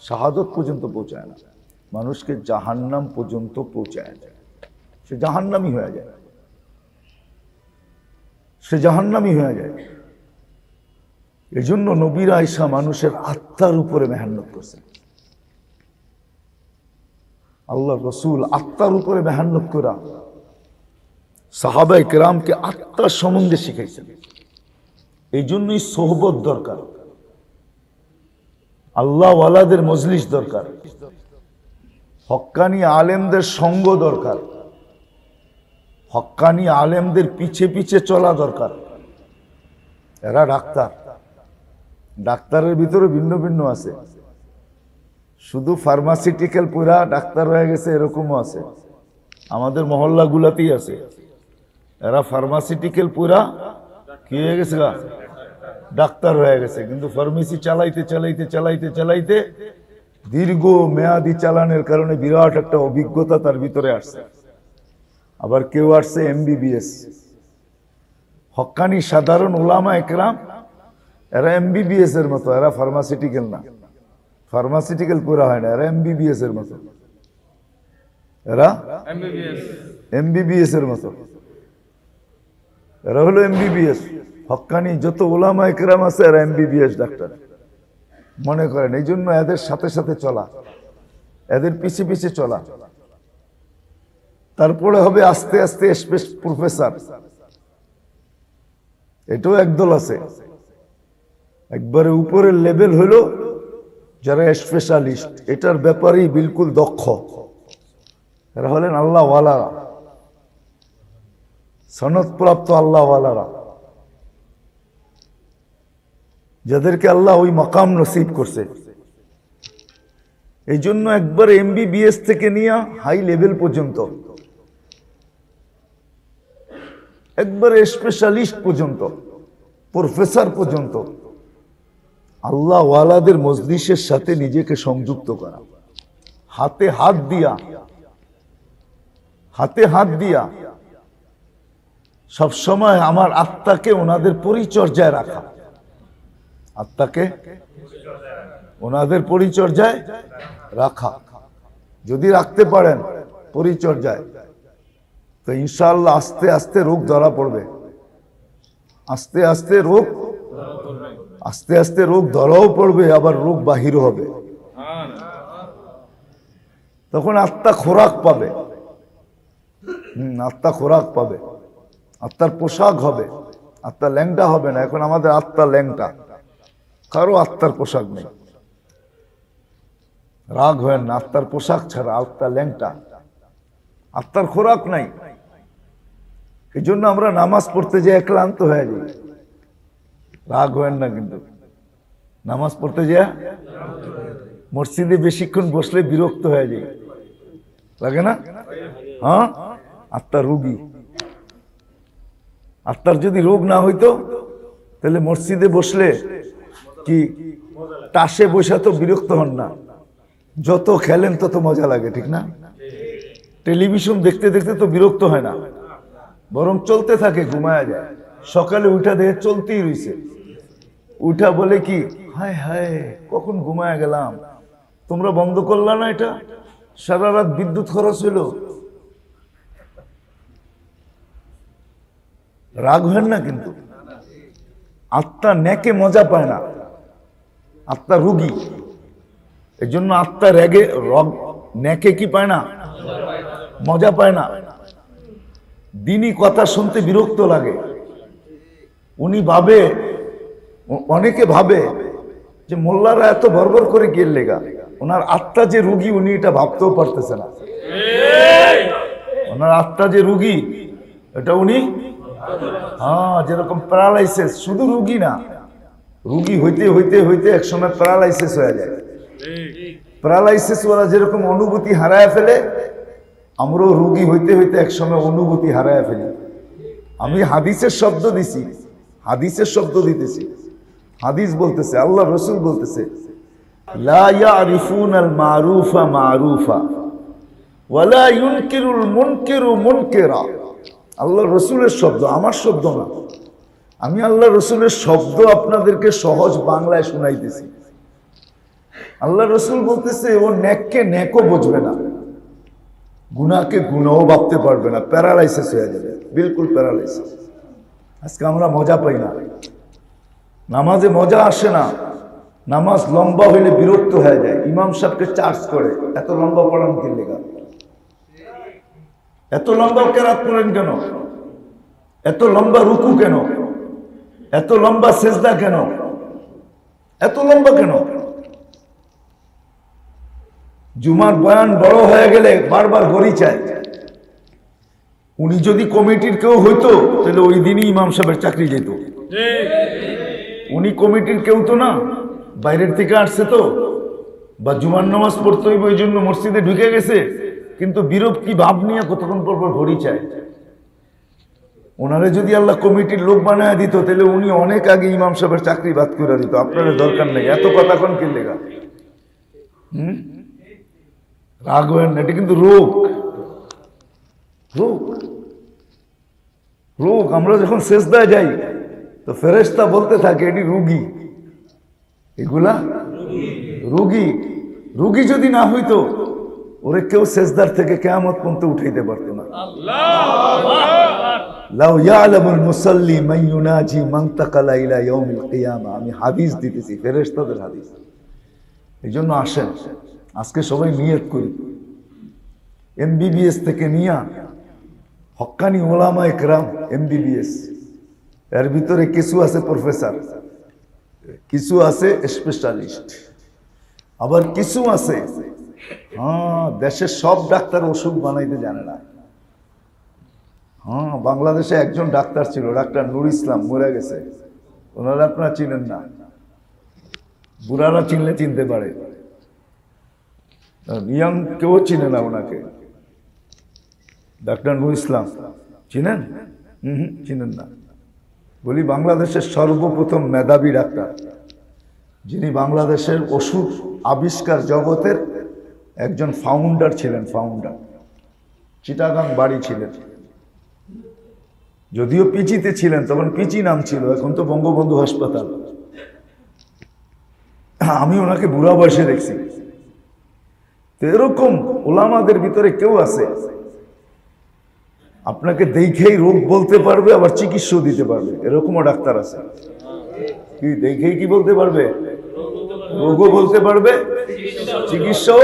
শাহাদত পর্যন্ত পৌঁছায় না, মানুষকে জাহান্নাম পর্যন্ত পৌঁছায় যায়। সে জাহান্নামী হয়ে যায়, সে জাহান্নামী হয়ে যায়। এই জন্য নবীরা আয়েশা মানুষের আত্মার উপরে মেহনত করছেন। আল্লাহ রসুল আত্মার উপরে মেহনত করা সাহাবায়ে কেরামকে আত্মার সম্বন্ধে শিখাইছেন। এই জন্যই সোহবত দরকার, আল্লাহ ওয়ালাদের মজলিস দরকার, হক্কানি আলেমদের সঙ্গ দরকার, হক্কানি আলেমদের পিছে পিছে চলা দরকার। এরা ডাক্তার, ডাক্তারের ভিতরে ভিন্ন ভিন্ন আছে, শুধু ফার্মাসিউটিক্যাল পুরা ডাক্তার হয়ে গেছে এরকমও আছে, আমাদের মহল্লাগুলাতেই আছে। এরা ফার্মাসিউটিক্যাল পুরা কি হয়ে গেছে, ডাক্তার হয়ে গেছে, কিন্তু ফার্মেসি চালাইতে চালাইতে চালাইতে চালাইতে দীর্ঘ মেয়াদি চালানোর কারণে বিরাট একটা অভিজ্ঞতা তার ভিতরে আসছে। আবার কেউ আসছে এমবিবিএস। হক্কানি সাধারণ উলামা একরাম এরা এমবিবিএস এর মতো, এরা ফার্মাসিউটিক্যাল না, ফার্মাসিউটিক্যাল পুরা হয় না, এরা এমবিবিএস এর মতো, এরা এমবিবিএস এর মতো, এরা হলো এমবিবিএস। হক্কানি যত উলামা একরাম আছে এরা এমবিবিএস ডাক্তার মনে করেন। এই জন্য এদের সাথে সাথে চলা, এদের পিছে পিছে চলা, তারপরে হবে আস্তে আস্তে প্রফেসর। এটাও একদল আছে, একবারে উপরের লেভেল হলো যারা স্পেশালিস্ট, এটার ব্যাপারেই বিলকুল দক্ষ। এরা হলেন আল্লাহ ওয়ালারা, সনদপ্রাপ্ত আল্লাহ ওয়ালারা, যাদেরকে আল্লাহ ওই মাকাম নসিব করছে। এই জন্য একবার এমবিবিএস থেকে নিয়ে হাই লেভেল পর্যন্ত একবারে স্পেশালিস্ট পর্যন্ত, প্রফেসর পর্যন্ত আল্লাহ ওয়ালাদের মজলিসের সাথে নিজেকে সংযুক্ত করা, হাতে হাত দিয়া সবসময় আমার আত্মাকে ওনাদের পরিচর্যায় রাখা, আত্মাকে ওনাদের পরিচর্যায় রাখা। যদি রাখতে পারেন পরিচর্যায়, তো ইনশাআল্লাহ আস্তে আস্তে রোগ ধরা পড়বে, আস্তে আস্তে রোগ ধরাও পড়বে, আবার রোগ বাহির হবে। তখন আত্মা খোরাক পাবে, আত্মা খোরাক পাবে, আত্মার পোশাক হবে, আত্মা ল্যাংটা হবে না। এখন আমাদের আত্মা ল্যাংটা, কারো আত্মার পোশাক নেই। রাগ হয় না, আত্মার পোশাক ছাড়া আত্মা ল্যাংটা, আত্মার খোরাক নাই। এই জন্য আমরা নামাজ পড়তে যেয়ে ক্লান্ত হয়ে যাই। রাগ হয় না, কিন্তু নামাজ পড়তে যেয়ে মসজিদে বেশিক্ষণ বসলে বিরক্ত হয়ে যায়, লাগে না? হ্যাঁ, আত্মা রোগী। আত্মার যদি রোগ না হইতো তাহলে মসজিদে বসলে কি তাসে বসে তো বিরক্ত হন না, যত খেলেন তত মজা লাগে, ঠিক না? টেলিভিশন দেখতে দেখতে তো বিরক্ত হয় না, বরং চলতে থাকে, ঘুমায়া যায়। সকালে উঠা দেখে চলতেই রয়েছে, উঠা বলে কি হায় হায় কখন ঘুমায়া গেলাম। তোমরা বন্ধ করলা না এটা? সারা রাত বিদ্যুৎ খরচ হইল। রাগ হয় না, কিন্তু আত্মা নেকে মজা পায় না, আত্মা রোগী। এই জন্য আত্মা রেগে নেকে কি পায় না, মজা পায় না। দিনই কথা শুনতে বিরক্ত লাগে। উনি ভাবে, অনেকে ভাবে যে মোল্লারা এত বর্বর করে গেল লেগা, ওনার আত্মা যে রুগী উনি এটা ভাবতেও পারতেছে না। ওনার আত্মা যে রুগী এটা উনি, হ্যাঁ, যেরকম প্যারালাইসিস, শুধু রুগী না, রুগী হইতে হইতে হইতে একসময় প্যারালাইসিস হয়ে যায়। প্যারালাইসিস ওরা যেরকম অনুভূতি হারায় ফেলে, আমরাও রুগী হইতে হইতে একসময় অনুভূতি হারায় ফেলি। আমি হাদিসের শব্দ দিছি, হাদিসের শব্দ দিতেছি। হাদিস বলতেছে, আল্লাহ রসুল বলতেছে, লা ইয়ারিফুনাল মারুফা মারুফা ওয়ালা ইউনকিরুল মুনকিরু মুনকিরা। আল্লাহ রসুলের শব্দ, আমার শব্দ না। আমি আল্লাহ রসুলের শব্দ আপনাদেরকে সহজ বাংলায় শুনাইতেছি। আল্লাহ রসুল বলতেছে, ও নেককে নেকও বুঝবে না, গুনাহকে গুনাহও ভাবতে পারবে না, প্যারালাইসিস হয়ে যাবে, বিলকুল প্যারালাইসিস। আজকে আমরা মজা পাই না, নামাজে মজা আসে না, নামাজ লম্বা হইলে বিরক্ত হয়ে যায়। ইমাম সাহেবকে চার্জ করে, এত লম্বা পড়ান কি লেগা, এত লম্বা কেরাত পড়েন কেন, এত লম্বা রুকু কেন, এত লম্বা সেজদা কেন, এত লম্বা কেন? জুমার বয়ান বড় হয়ে গেলে বারবার ঘড়ি চায়। উনি যদি কমিটির কেউ হইতো তাহলে ওই দিনই ইমাম সাহেবের চাকরি যেত। উনি কমিটির কেউ তো না, বাইরের থেকে আসছে তো, বা জুমার নামাজ পড়তে হইব ওই জন্য মসজিদে ঢুকে গেছে, কিন্তু বিরক্তি ভাব নিয়ে কতক্ষণ পর পর ঘড়ি চায়। ওনারে যদি আল্লাহ কমিটির লোক বানায় দিত তাহলে উনি অনেক আগে ইমাম সাহেবের চাকরি বাদ করে দিত। আপনার দরকার নেই, এত কথা কোন কি লেগা? রাগ হয় না, এটা কিন্তু রোগ, রোগ, রোগ। আমরা যখন সেজদায় যাই তো ফেরেশতা বলতে থাকে এটি রোগী, এগুলা রোগী। রোগী যদি না হইতো ওরে কেউ সেজদার থেকে কিয়ামত পর্যন্ত উঠাইতে পারতো না। লাউ ইয়ালামুল মুসাল্লি মান ইউনাজি মান তাকালা ইলা ইয়াউমিল কিয়ামা। আমি হাদিস দিতেছি, ফেরেশতাদের হাদিস। এই জন্য আসেন আজকে সবাই নিয়ত করি, এমবিবিএস থেকে নিয়া হক্কানি ওলামা একরাম এমবিবিএস, এর ভিতরে কিছু আছে প্রফেসর, কিছু আছে স্পেশালিস্ট, আবার কিছু আছে দেশের সব ডাক্তার ওষুধ বানাইতে জানে না। বাংলাদেশে একজন ডাক্তার ছিল, ডাক্তার নুর ইসলাম, মরে গেছে। ওনারা আপনারা চিনেন না, বুড়ারা চিনলে চিনতে পারে, ইয়াং কেউ চিনে না ওনাকে। ডাক্তার নুর ইসলাম চিনেন? চিনেন না? বলি বাংলাদেশের সর্বপ্রথম মেধাবী ডাক্তার, যিনি বাংলাদেশের ওষুধ আবিষ্কার জগতের একজন ফাউন্ডার ছিলেন, ফাউন্ডার। চিটাগাং বাড়ি ছিলেন, যদিও পিচিতে ছিলেন, তখন পিচি নাম ছিল, এখন তো বঙ্গবন্ধু হাসপাতাল। আমি ওনাকে বুড়া বয়সে দেখছি। তো এরকম ওলামাদের ভিতরে কেউ আছে আপনাকে দেখেই রোগ বলতে পারবে, আবার চিকিৎসাও দিতে পারবে, এরকমও ডাক্তার আছে। কি দেখেই কি বলতে পারবে? রোগও বলতে পারবে, চিকিৎসাও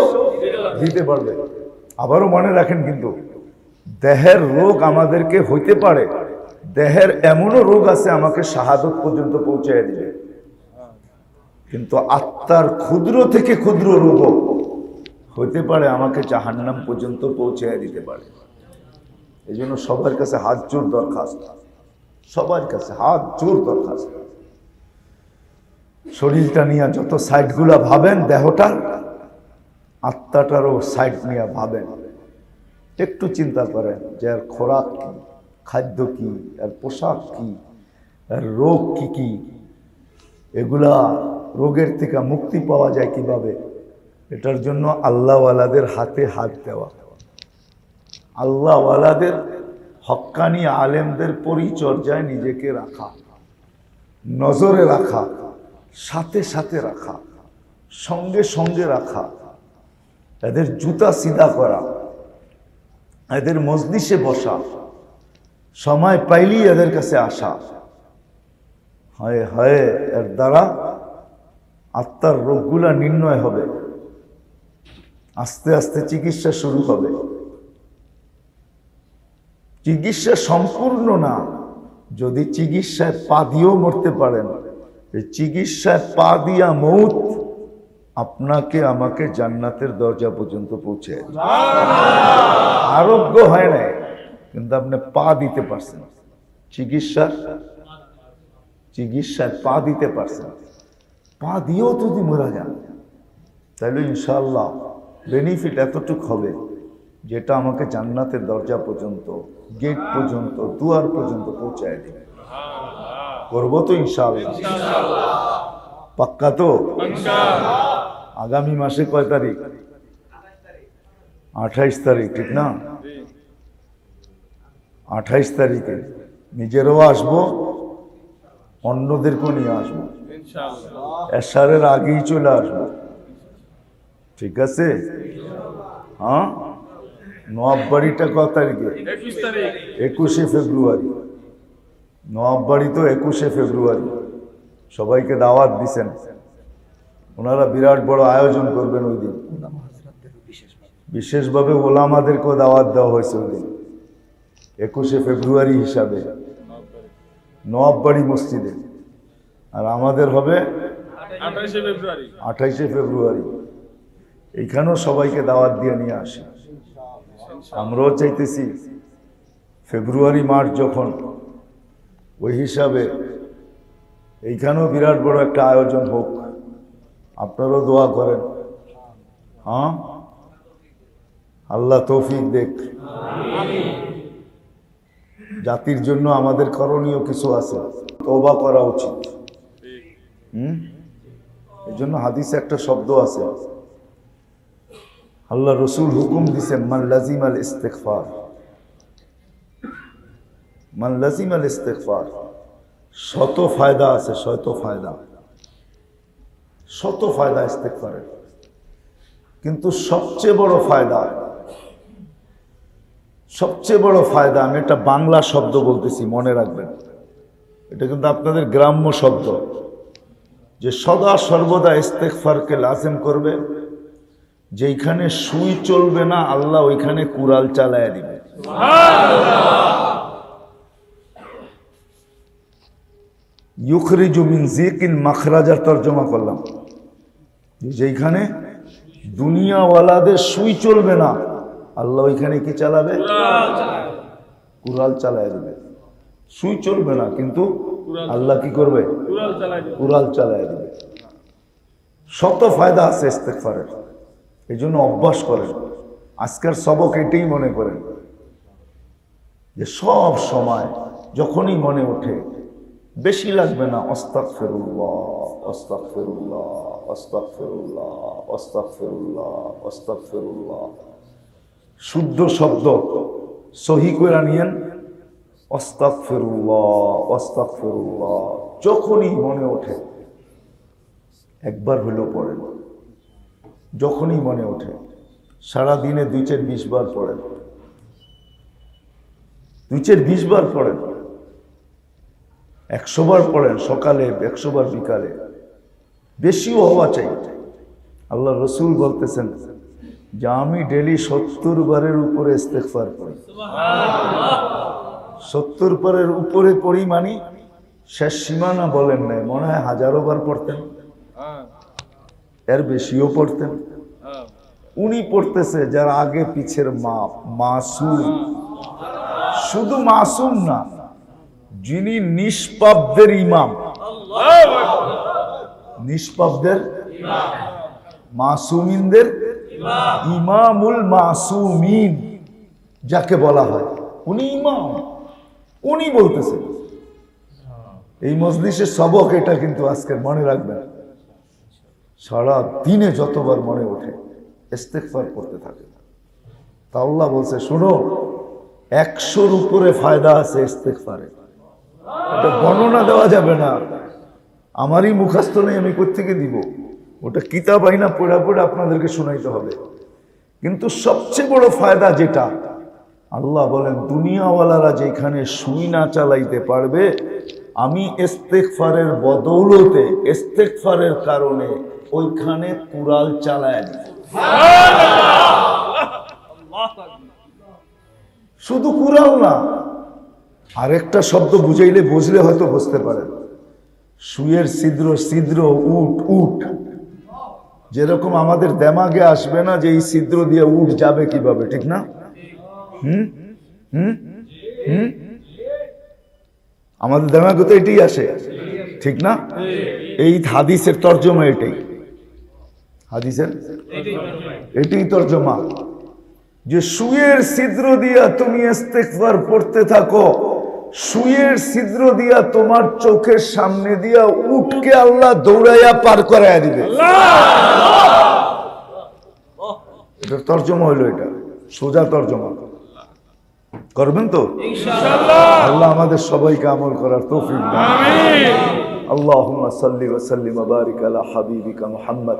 দিতে পারবে। আবারও মনে রাখেন, কিন্তু দেহের রোগ আমাদেরকে হইতে পারে, দেহের এমনও রোগ আছে আমাকে শাহাদত পর্যন্ত পৌঁছায় দিবে, কিন্তু আত্মার ক্ষুদ্র থেকে ক্ষুদ্র রোগ হইতে পারে আমাকে জাহান্নাম পর্যন্ত পৌঁছায় দিতে পারে। এই জন্য সবার কাছে হাত জোর দরখাস্ত, সবার কাছে হাত জোর দরখাস্ত। শরীরটা নিয়ে যত সাইডগুলা ভাবেন, দেহটা আত্মাটারও সাইড নিয়ে ভাবেন। একটু চিন্তা করেন যে আর খোরাক কি, খাদ্য কি, আর পোশাক কি, আর রোগ কি কি, এগুলা রোগের থেকে মুক্তি পাওয়া যায় কিভাবে? এটার জন্য আল্লাহওয়ালাদের হাতে হাত দেওয়া, আল্লাহওয়ালাদের হক্কানি আলেমদের পরিচর্যায় নিজেকে রাখা, নজরে রাখা, সাথে সাথে রাখা, সঙ্গে সঙ্গে রাখা, এদের জুতা সিধা করা, এদের মজলিসে বসা, সময় পাইলেই এদের কাছে আসা। হয় হয় এর দ্বারা আত্মার রোগগুলা নির্ণয় হবে, আস্তে আস্তে চিকিৎসা শুরু হবে। চিকিৎসা সম্পূর্ণ না, যদি চিকিৎসায় পা দিয়েও মরতে পারেন, এই চিকিৎসায় পা দিয়া মৌত আপনাকে আমাকে জান্নাতের দরজা পর্যন্ত পৌঁছে। আরোগ্য হয় নাই, কিন্তু আপনি পা দিতে পারছেন, চিকিৎসায় পা দিতে পারছেন। পা দিয়েও যদি মরা যান, তাহলে ইনশাআল্লাহ বেনিফিট এতটুক হবে, যেটা আমাকে জান্নাতের দরজা পর্যন্ত, গেট পর্যন্ত, দুয়ার পর্যন্ত পৌঁছায় দেবে। করবো তো ইনশাআল্লাহ? পাক্কা তো? আগামী মাসে কয় তারিখ? 28 তারিখ, ঠিক না? 28 তারিখে নিজেরও আসবো, অন্যদেরকেও নিয়ে আসবো, এশারের আগেই চলে আসবো, ঠিক আছে? হ্যাঁ, নবাববাড়িটা কত তারিখে? 21শে ফেব্রুয়ারি। নবাববাড়ি তো 21শে ফেব্রুয়ারি। সবাইকে দাওয়াত দিছেন, ওনারা বিরাট বড় আয়োজন করবেন ওই দিন। বিশেষভাবে ওলামাদেরকেও দাওয়াত দেওয়া হয়েছে ওই দিন, 21শে ফেব্রুয়ারি হিসাবে নবাববাড়ি মসজিদে। আর আমাদের হবে 28শে ফেব্রুয়ারি। এইখানেও সবাইকে দাওয়াত দিয়ে নিয়ে আসি। আমরাও চাইতেছি ফেব্রুয়ারি মার্চ যখন, ওই হিসাবে এইখানেও বিরাট বড় একটা আয়োজন হোক। আপনারাও দোয়া করেন। হ্যাঁ, আল্লাহ তৌফিক দেখ। জাতির জন্য আমাদের করণীয় কিছু আছে, তওবা করা উচিত। এই জন্য হাদিসে একটা শব্দ আছে, আল্লাহ রসুল হুকুম দিছেন, মান লাজিম আল ইস্তিগফার, মান লাজিম আল ইস্তিগফার। শত ফায়দা আছে, শত ফায়দা, শত ফায়দা ইস্তিগফারের। কিন্তু সবচেয়ে বড় ফায়দা, সবচেয়ে বড় ফায়দা, আমি একটা বাংলা শব্দ বলতেছি, মনে রাখবেন, এটা কিন্তু আপনাদের গ্রাম্য শব্দ, যে সদা সর্বদা ইস্তিগফারকে লাজিম করবে। যেইখানে সুই চলবে না, আল্লাহ ওইখানে কুড়াল চালায় দিবে। ইউখরিজু মিন যিকিন মাখরাজার তর্জমা করলাম, যেইখানে দুনিয়াওয়ালাদের সুই চলবে না, আল্লাহ ওইখানে কি চালাবে? কুড়াল চালায় দিবে। সুই চলবে না, কিন্তু আল্লাহ কি করবে? কুড়াল চালায় দিবে। শত ফায়দা আছে ইস্তিগফারের, এই জন্য অভ্যাস করেন। আজকের সবক এটাই মনে করেন যে সব সময় যখনই মনে ওঠে, বেশি লাগবে না, আস্তাগফিরুল্লাহ আস্তাগফিরুল্লাহ আস্তাগফিরুল্লাহ আস্তাগফিরুল্লাহ আস্তাগফিরুল্লাহ, শুদ্ধ শব্দ সহি করে নিয়েন, আস্তাগফিরুল্লাহ আস্তাগফিরুল্লাহ। যখনই মনে ওঠে একবার হলেও পড়েন, যখনই মনে ওঠে। সারা দিনে 2-20 বার পড়েন, 2-20 বার পড়েন, 100 বার পড়েন, সকালে 100 বার, বিকালে, বেশিও হওয়া চাই। আল্লাহ রসুল বলতেছেন যে আমি ডেলি 70 বারের উপরে ইস্তেগফার করি। 70 বারের উপরে পড়ি মানে শেষ সীমানা বলেন নাই, মনে হয় 1000 বার পড়তেন, এর বেশিও পড়তেন। উনি পড়তেছে যার আগে পিছের মাপ, মাসুম, শুধু মাসুম না, যিনি নিষ্পাপদের ইমাম, নিষ্পাপদের, মাসুমিনদের ইমামুল মাসুমিন যাকে বলা হয়, উনি ইমাম। উনি বলতেছেন, এই মজলিসের সবক এটা, কিন্তু আজকে মনে রাখবেন, সারা দিনে যতবার মনে ওঠে ইস্তেগফার করতে থাকে। তা আল্লাহ বলছে, শোনো, 100-র উপরে ফায়দা আছে ইস্তেগফারে, এটা বর্ণনা দেওয়া যাবে না, আমারই মুখস্থ নেই, আমি কোত্থেকে দিব? ওটা কিতাব আইনা পড়া পড়ে আপনাদেরকে শোনাইতে হবে। কিন্তু সবচেয়ে বড় ফায়দা যেটা, আল্লাহ বলেন দুনিয়াওয়ালারা যেখানে সুই না চালাইতে পারবে, আমি ইস্তেগফারের বদৌলতে, ইস্তেগফারের কারণে ওইখানে কুড়াল চালায় দিব। শুধু কুড়াল না, আরেকটা শব্দ বুঝাইলে, বুঝলে হয়তো বুঝতে পারেন, সুয়ের ছিদ্র, ছিদ্র, উট, উট, যেরকম আমাদের দেমাগে আসবে না যে এই ছিদ্র দিয়ে উট যাবে কিভাবে, ঠিক না? আমাদের দেমাগে তো এটাই আসে, ঠিক না? এই হাদিসের তর্জমা এটাই, হাদিসের এটাই তর্জমা, যে সুয়ের ছিদ্র দিয়া তুমি ইস্তেগফার পড়তে থাকো, সুয়ের ছিদ্র দিয়া তোমার চোখের সামনে দিয়া উটকে আল্লাহ দৌড়াইয়া পার করাইয়া দিবে। এটার তর্জমা হইল, এটা সোজা তর্জমা। করবেন তো ইনশাআল্লাহ? আল্লাহ আমাদের সবাইকে আমল করার তৌফিক দান। আমিন। আল্লাহুম্মা সাল্লি ওয়া সাল্লিম ওয়া বারিক আলা হাবিবিকা মুহাম্মদ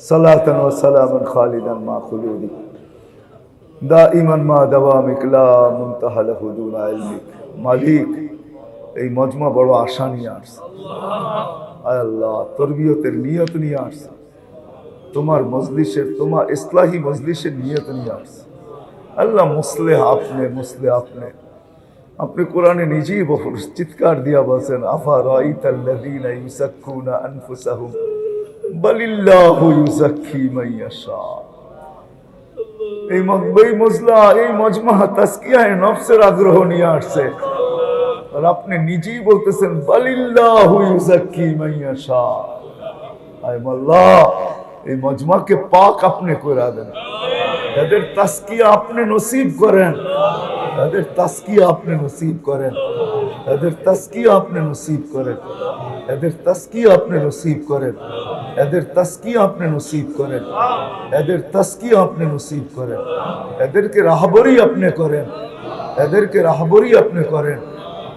সালাতান ওয়া সালামান খালিদান মা খুলুদিক দাইমান মা দাওয়ামিক লা মুনতাহা লাহু দুনা ইলমিক। মালিক, এই মজমা বড় আশা নিয়ে আসছে, আয় আল্লাহ তরবিয়তের নিয়ত নিয়ে আসছে, তোমার মজলিসের, তোমার ইসলাহি মজলিসের নিয়ত নিয়ে আসছে। আল্লাহ মুসলিহ আপনি, মুসলিহ আপনি। আপনি কোরআনে নিজেই চিৎকার দিয়া বলছেন, আফা রাআইতাল্লাযীনা ইউযাক্কুনা আনফুসাহুম বালিল্লাহু ইউযাক্কি মান ইয়াশা। এই মজলা, এই মজমা তাজকিয়ায়ে নফসের আগ্রহ নিয়ে আসছে, আর আপনি নিজেই বলতেছেন বালিল্লাহু ইউযাক্কি মান ইয়াশা। আয় আল্লাহ, এই মজমাকে পাক আপনি করে দেন, তাদের তাজকিয়া আপনি নসিব করেন, তাদের তাজকিয়া আপনি নসিব করেন, তাদের তাজকিয়া আপনি নসিব করেন, এদের তাজকিয়া আপনি নসিব করেন, এদের তাজকিয়া আপনি নসিব করেন, এদের তাজকিয়া আপনি নসিব করেন, এদেরকে রাহবরি আপনি করেন, এদেরকে রাহবরি আপনি করেন,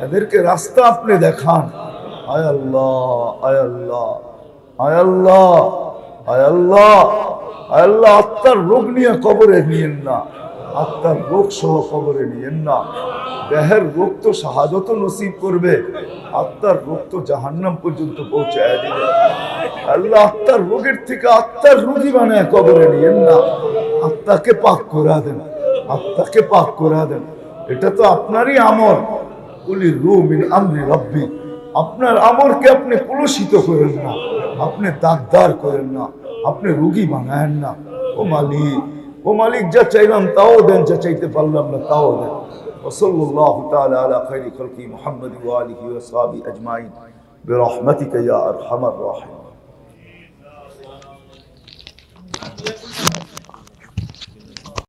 এদেরকে রাস্তা আপনি দেখান। আয় আল্লাহ, আয় আল্লাহ, আয় আল্লাহ, আয় আল্লাহ, আয় আল্লাহ, আত্মার রোগ নিয়ে কবরে নিয়েন না, আত্মার রোগ সহ কবরে নিয়েন না। দেহের রোগ তো শাহাদত নসিব করবে, আত্মার রোগ তো জাহান্নাম পর্যন্ত পৌঁছায় দিবে। আল্লাহ, আত্মার রোগের থেকে আত্মার রোগী বানায় কবরে নিয়েন না, আত্মাকে পাক করা দেন, আত্মাকে পাক করা দেন। এটা তো আপনারই আমল, কুলি রু মিন আমরি রাব্বি। আপনার আমলকে আপনি কলুষিত করেন না, আপনি দাগদার করেন না, আপনি রোগী বানায়েন না। ও মালিক, ও মালিক, যা চাইলাম তাও দেন, যা চাইতে পারলাম না তাও দেন। ওয়াসাল্লাল্লাহু তাআলা আলা খায়রি খালকি মুহাম্মাদি ওয়া আলিহি ওয়া সাহবিহি আজমাইন বিরহমাতিকা ইয়া আরহামার রাহিমিন।